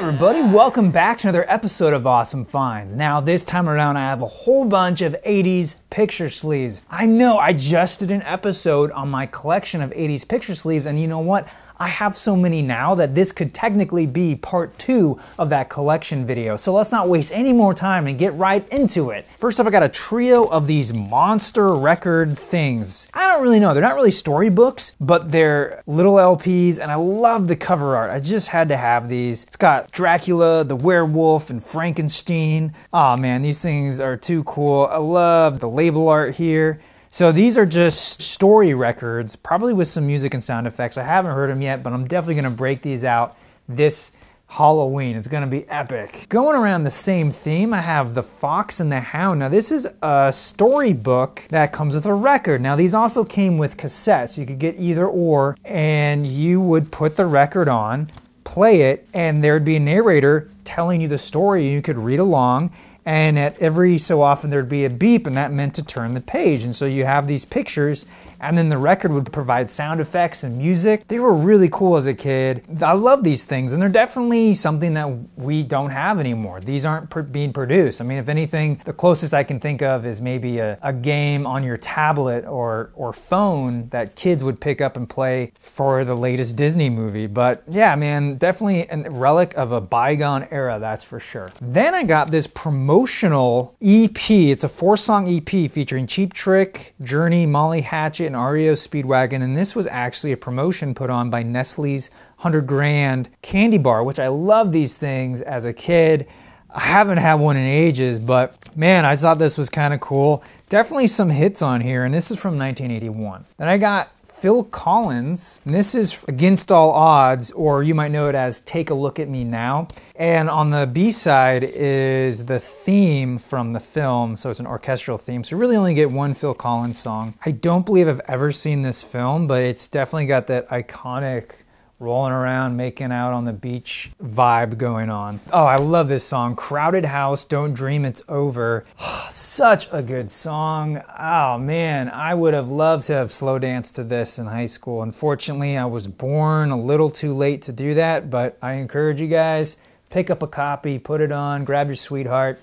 everybody, welcome back to another episode of Awesome Finds. Now this time around I have a whole bunch of 80s picture sleeves. I know I just did an episode on my collection of 80s picture sleeves, and you know what? I have so many now that this could technically be part 2 of that collection video. So let's not waste any more time and get right into it. First up, I got a trio of these monster record things. I don't really know, they're not really storybooks, but they're little LPs, and I love the cover art. I just had to have these. It's got Dracula, the werewolf, and Frankenstein. Oh man, these things are too cool. I love the label art here. So these are just story records, probably with some music and sound effects. I haven't heard them yet, but I'm definitely gonna break these out this Halloween. It's gonna be epic. Going around the same theme, I have The Fox and the Hound. Now this is a storybook that comes with a record. Now these also came with cassettes. You could get either or, and you would put the record on, play it, and there'd be a narrator telling you the story, and you could read along. And at every so often there'd be a beep, and that meant to turn the page. And so you have these pictures, and then the record would provide sound effects and music. They were really cool as a kid. I love these things, and they're definitely something that we don't have anymore. These aren't being produced. I mean, if anything, the closest I can think of is maybe a game on your tablet or phone that kids would pick up and play for the latest Disney movie. But yeah, man, definitely a relic of a bygone era, that's for sure. Then I got this promotional EP. It's a 4-song EP featuring Cheap Trick, Journey, Molly Hatchet, and REO Speedwagon, and this was actually a promotion put on by Nestle's 100 Grand candy bar, which I love these things as a kid. I haven't had one in ages, but man, I thought this was kind of cool. Definitely some hits on here, and this is from 1981. Then I got Phil Collins, and this is Against All Odds, or you might know it as Take a Look at Me Now. And on the B-side is the theme from the film, so it's an orchestral theme. So you really only get one Phil Collins song. I don't believe I've ever seen this film, but it's definitely got that iconic rolling around, making out on the beach vibe going on. Oh, I love this song. Crowded House, Don't Dream It's Over. Such a good song. Oh man, I would have loved to have slow danced to this in high school. Unfortunately, I was born a little too late to do that, but I encourage you guys, pick up a copy, put it on, grab your sweetheart.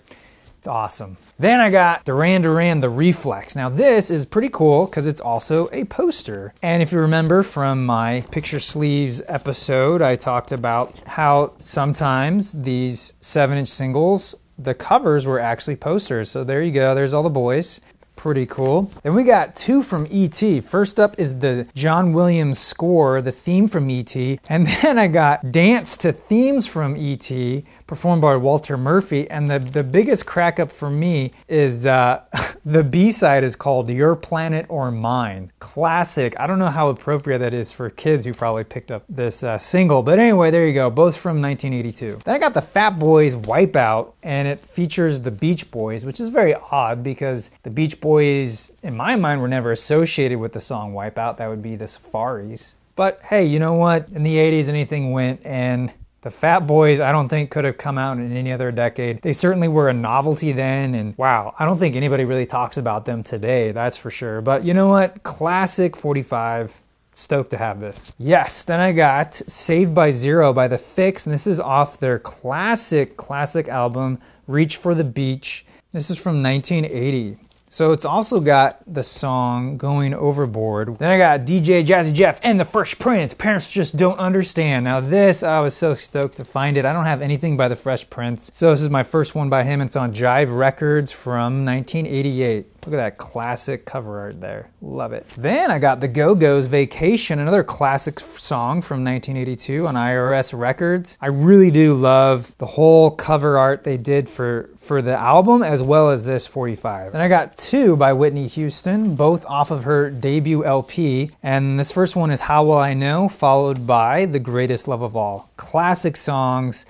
It's awesome. Then I got Duran Duran, The Reflex. Now this is pretty cool because it's also a poster. And if you remember from my Picture Sleeves episode, I talked about how sometimes these 7-inch singles, the covers were actually posters. So there you go, there's all the boys. Pretty cool. Then we got 2 from E.T. First up is the John Williams score, the theme from E.T. And then I got Dance to Themes from E.T. performed by Walter Murphy. And the biggest crack up for me is the B-side is called Your Planet or Mine. Classic. I don't know how appropriate that is for kids who probably picked up this single. But anyway, there you go. Both from 1982. Then I got the Fat Boys Wipeout, and it features the Beach Boys, which is very odd because the Beach Boys, in my mind, were never associated with the song Wipeout. That would be the Safaris. But hey, you know what? In the 80s, anything went, and the Fat Boys, I don't think could have come out in any other decade. They certainly were a novelty then, and wow, I don't think anybody really talks about them today, that's for sure. But you know what? Classic 45. Stoked to have this. Yes, then I got Saved by Zero by The Fix, and this is off their classic album, Reach for the Beach. This is from 1980. So it's also got the song Going Overboard. Then I got DJ Jazzy Jeff and the Fresh Prince, Parents Just Don't Understand. Now this, I was so stoked to find it. I don't have anything by the Fresh Prince, so this is my first one by him. It's on Jive Records from 1988. Look at that classic cover art there. Love it. Then I got the Gos Vacation, another classic song from 1982 on IRS Records. I really do love the whole cover art they did for the album as well as this 45. Then I got 2 by Whitney Houston, both off of her debut LP. And this first one is How Will I Know, followed by The Greatest Love of All. Classic songs.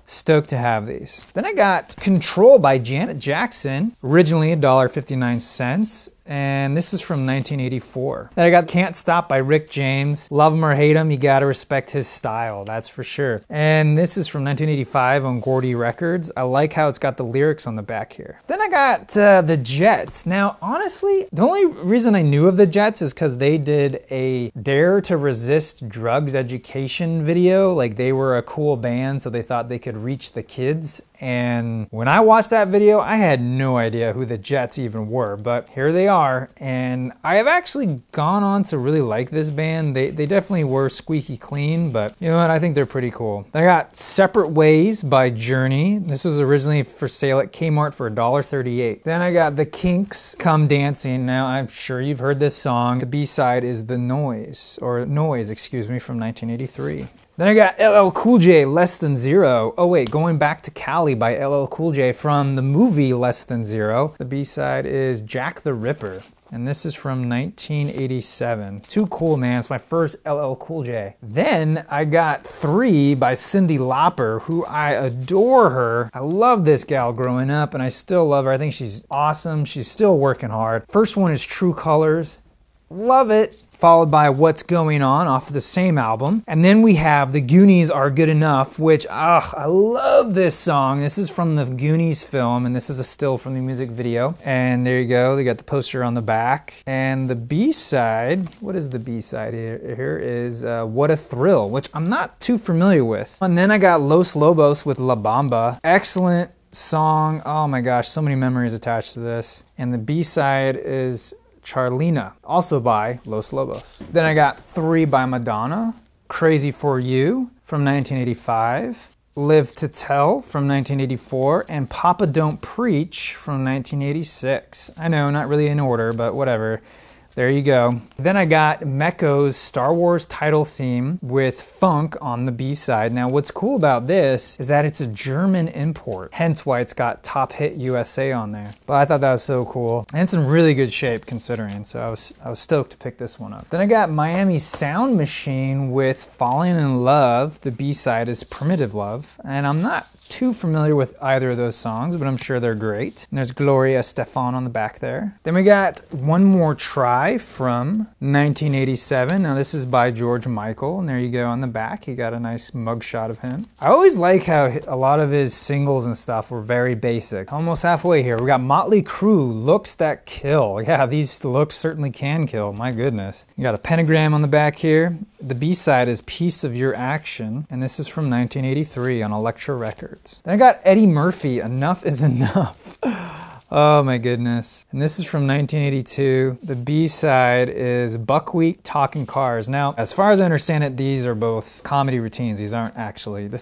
Stoked to have these. Then I got Control by Janet Jackson, originally $1.59. and this is from 1984. Then I got Can't Stop by Rick James. Love him or hate him, you gotta respect his style, that's for sure. And this is from 1985 on Gordy Records. I like how it's got the lyrics on the back here. Then I got the Jets. Now, honestly, the only reason I knew of the Jets is because they did a Dare to Resist Drugs education video. Like, they were a cool band, so they thought they could reach the kids. And when I watched that video, I had no idea who the Jets even were, but here they are. And I have actually gone on to really like this band. They definitely were squeaky clean, but you know what? I think they're pretty cool. I got Separate Ways by Journey. This was originally for sale at Kmart for $1.38. Then I got the Kinks, Come Dancing. Now, I'm sure you've heard this song. The B-side is The Noise, excuse me, from 1983. Then I got LL Cool J, Less Than Zero. Oh wait, Going Back to Cali by LL Cool J from the movie Less Than Zero. The B-side is Jack the Ripper, and this is from 1987. Too cool, man. It's my first LL Cool J. Then I got 3 by Cyndi Lauper, who I adore her. I love this gal growing up, and I still love her. I think she's awesome. She's still working hard. First one is True Colors. Love it. Followed by What's Going On off of the same album. And then we have The Goonies Are Good Enough, which, I love this song. This is from the Goonies film, and this is a still from the music video. And there you go, they got the poster on the back. And the B-side, what is the B-side here? Here is What a Thrill, which I'm not too familiar with. And then I got Los Lobos with La Bamba. Excellent song. Oh my gosh, so many memories attached to this. And the B-side is Charlina, also by Los Lobos. Then I got 3 by Madonna, Crazy for You from 1985, Live to Tell from 1984, and Papa Don't Preach from 1986. I know, not really in order, but whatever. There you go. Then I got Meco's Star Wars title theme with Funk on the B-side. Now, what's cool about this is that it's a German import, hence why it's got Top Hit USA on there. But I thought that was so cool. And it's in really good shape considering, so I was stoked to pick this one up. Then I got Miami Sound Machine with Falling in Love. The B-side is Primitive Love, and I'm not too familiar with either of those songs, but I'm sure they're great. And there's Gloria Estefan on the back there. Then we got One More Try from 1987. Now this is by George Michael, and there you go on the back. You got a nice mugshot of him. I always like how a lot of his singles and stuff were very basic. Almost halfway here. We got Motley Crue, Looks That Kill. Yeah, these looks certainly can kill, my goodness. You got a pentagram on the back here. The B-side is Piece of Your Action, and this is from 1983 on Elektra Records. Then I got Eddie Murphy, Enough is Enough. Oh my goodness. And this is from 1982. The B-side is Buckwheat Talking Cars. Now, as far as I understand it, these are both comedy routines. This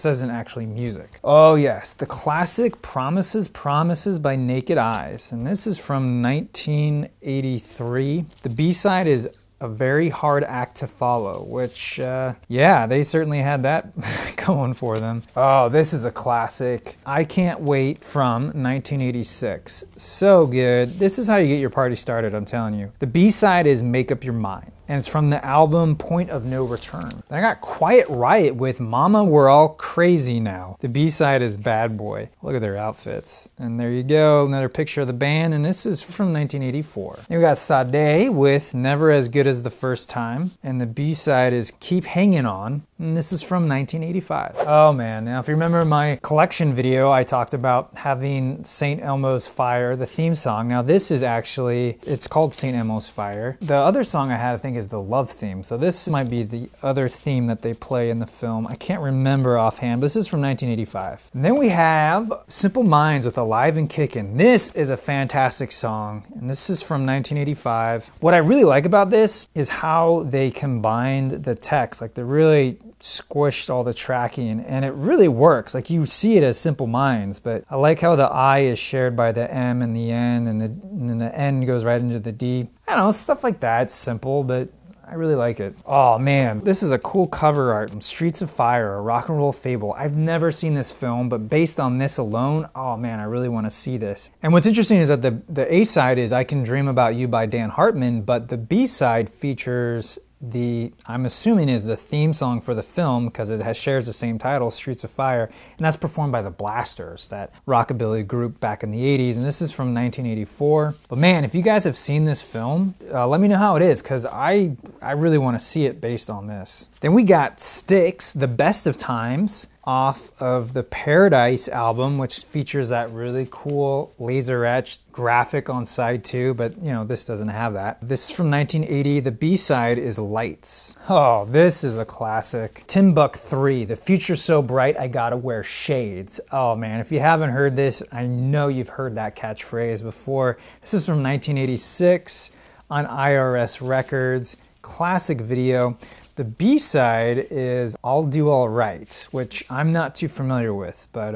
isn't actually music. Oh yes, the classic Promises, Promises by Naked Eyes. And this is from 1983. The B-side is A Very Hard Act to Follow, which, yeah, they certainly had that going for them. Oh, this is a classic. I Can't Wait from 1986. So good. This is how you get your party started, I'm telling you. The B-side is Make Up Your Mind, and it's from the album Point of No Return. Then I got Quiet Riot with Mama We're All Crazy Now. The B-side is Bad Boy. Look at their outfits. And there you go, another picture of the band, and this is from 1984. Then we got Sade with Never As Good as the First Time, and the B-side is Keep Hanging On, and this is from 1985. Oh man, now if you remember my collection video, I talked about having St. Elmo's Fire, the theme song. Now this is actually, it's called St. Elmo's Fire. The other song I had, I think, is the Love theme, so this might be the other theme that they play in the film. I can't remember offhand, but this is from 1985. And then we have Simple Minds with Alive and Kickin'. This is a fantastic song, and this is from 1985. What I really like about this is how they combined the text. Like, they really squished all the tracking, and it really works. Like, you see it as Simple Minds, but I like how the I is shared by the M and the N, and then the N goes right into the D. I don't know, stuff like that. It's simple, but I really like it. Oh man, this is a cool cover art from Streets of Fire, a rock and roll fable. I've never seen this film, but based on this alone, oh man, I really want to see this. And what's interesting is that the A-side is I Can Dream About You by Dan Hartman, but the B-side features I'm assuming is the theme song for the film because it shares the same title, Streets of Fire, and that's performed by the Blasters, that rockabilly group back in the 80s, and this is from 1984. But man, if you guys have seen this film, let me know how it is because I really want to see it based on this. Then we got Styx, The Best of Times, off of the Paradise album, which features that really cool laser-etched graphic on side 2, but you know, this doesn't have that. This is from 1980. The B-side is Lights. Oh, this is a classic. Timbuk 3, The Future's So Bright I Gotta Wear Shades. Oh man, if you haven't heard this, I know you've heard that catchphrase before. This is from 1986 on IRS Records. Classic video. The B-side is I'll Do All Right, which I'm not too familiar with, but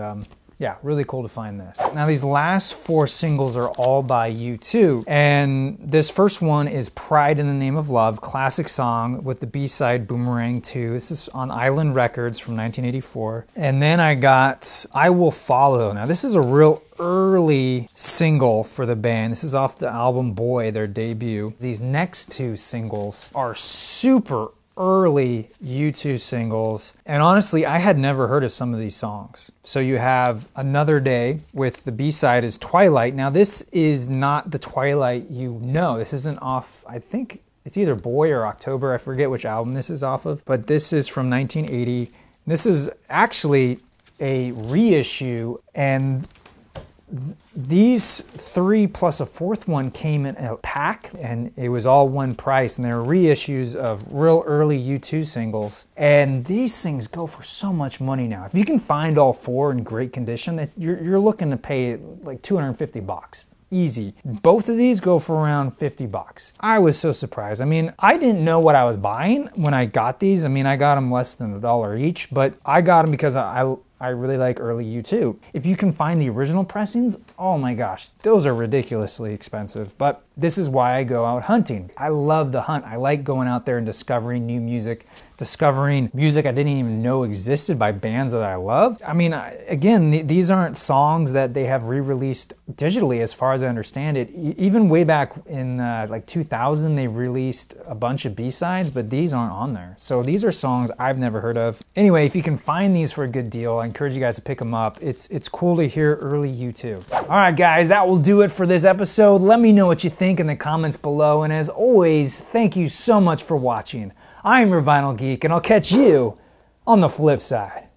yeah, really cool to find this. Now these last 4 singles are all by U2, and this first one is Pride in the Name of Love, classic song, with the B-side Boomerang 2. This is on Island Records from 1984. And then I got I Will Follow. Now this is a real early single for the band. This is off the album Boy, their debut. These next 2 singles are super early U2 singles, and honestly I had never heard of some of these songs. So you have Another Day with the B-side is Twilight. Now this is not the Twilight you know. This isn't off, I think it's either Boy or October, I forget which album this is off of, but this is from 1980. This is actually a reissue, and these 3 plus a 4th one came in a pack, and it was all one price, and they're reissues of real early U2 singles. And these things go for so much money now. If you can find all 4 in great condition, you're looking to pay like $250. Easy. Both of these go for around $50. I was so surprised. I mean, I didn't know what I was buying when I got these. I mean, I got them less than $1 each, but I got them because I really like early U2. If you can find the original pressings, oh my gosh, those are ridiculously expensive. But this is why I go out hunting. I love the hunt. I like going out there and discovering new music, discovering music I didn't even know existed by bands that I love. I mean, again, these aren't songs that they have re-released digitally as far as I understand it. Even way back in like 2000, they released a bunch of B-sides, but these aren't on there. So these are songs I've never heard of. Anyway, if you can find these for a good deal, I encourage you guys to pick them up. It's cool to hear early U2. All right, guys, that will do it for this episode. Let me know what you think in the comments below. And as always, thank you so much for watching. I'm your Vinyl Geek, and I'll catch you on the flip side.